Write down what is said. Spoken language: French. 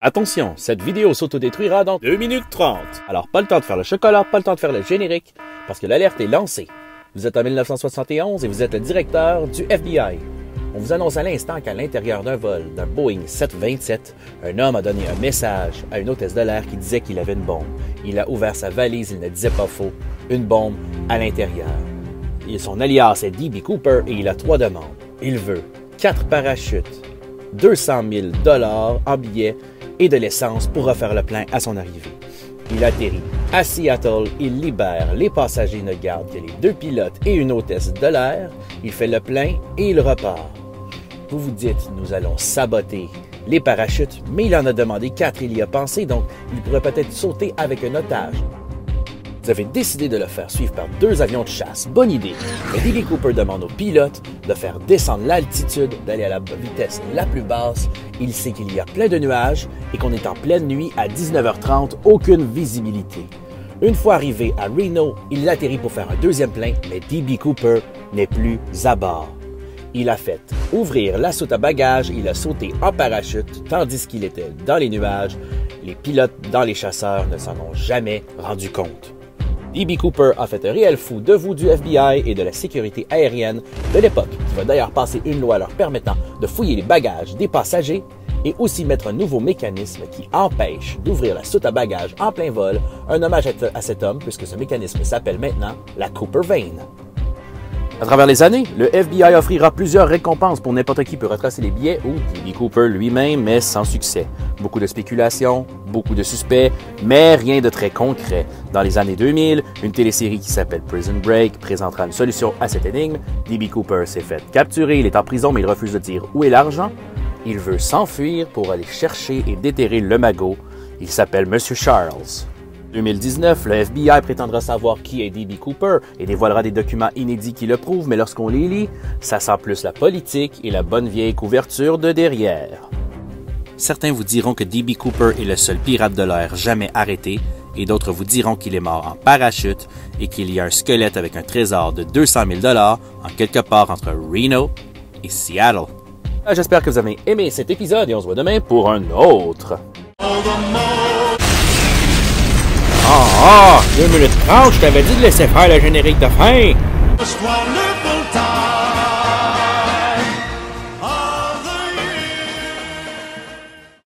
Attention, cette vidéo s'autodétruira dans 2 minutes 30. Alors pas le temps de faire le chocolat, pas le temps de faire le générique, parce que l'alerte est lancée. Vous êtes en 1971 et vous êtes le directeur du FBI. On vous annonce à l'instant qu'à l'intérieur d'un vol d'un Boeing 727, un homme a donné un message à une hôtesse de l'air qui disait qu'il avait une bombe. Il a ouvert sa valise, il ne disait pas faux, une bombe à l'intérieur. Son alias est D.B. Cooper et il a 3 demandes. Il veut 4 parachutes, 200 000 $ en billets et de l'essence pour refaire le plein à son arrivée. Il atterrit à Seattle, il libère les passagers, ne garde que les 2 pilotes et une hôtesse de l'air, il fait le plein et il repart. Vous vous dites, nous allons saboter les parachutes, mais il en a demandé 4, il y a pensé, donc il pourrait peut-être sauter avec un otage. Vous avez décidé de le faire suivre par 2 avions de chasse. Bonne idée. Mais D.B. Cooper demande aux pilotes de faire descendre l'altitude, d'aller à la vitesse la plus basse. Il sait qu'il y a plein de nuages et qu'on est en pleine nuit à 19h30, aucune visibilité. Une fois arrivé à Reno, il atterrit pour faire un 2e plein, mais D.B. Cooper n'est plus à bord. Il a fait ouvrir la soute à bagages, il a sauté en parachute tandis qu'il était dans les nuages. Les pilotes dans les chasseurs ne s'en ont jamais rendu compte. D.B. Cooper a fait un réel fou de vous du FBI et de la sécurité aérienne de l'époque, qui va d'ailleurs passer une loi leur permettant de fouiller les bagages des passagers et aussi mettre un nouveau mécanisme qui empêche d'ouvrir la soute à bagages en plein vol, un hommage à cet homme puisque ce mécanisme s'appelle maintenant la Cooper Vein. À travers les années, le FBI offrira plusieurs récompenses pour n'importe qui peut retracer les billets ou D.B. Cooper lui-même, mais sans succès. Beaucoup de spéculations, beaucoup de suspects, mais rien de très concret. Dans les années 2000, une télésérie qui s'appelle Prison Break présentera une solution à cette énigme. D.B. Cooper s'est fait capturer, il est en prison, mais il refuse de dire où est l'argent. Il veut s'enfuir pour aller chercher et déterrer le magot. Il s'appelle Monsieur Charles. En 2019, le FBI prétendra savoir qui est D.B. Cooper et dévoilera des documents inédits qui le prouvent, mais lorsqu'on les lit, ça sent plus la politique et la bonne vieille couverture de derrière. Certains vous diront que D.B. Cooper est le seul pirate de l'air jamais arrêté, et d'autres vous diront qu'il est mort en parachute et qu'il y a un squelette avec un trésor de 200 000 $ en quelque part entre Reno et Seattle. J'espère que vous avez aimé cet épisode et on se voit demain pour un autre. 2 minutes 30, je t'avais dit de laisser faire le générique de fin!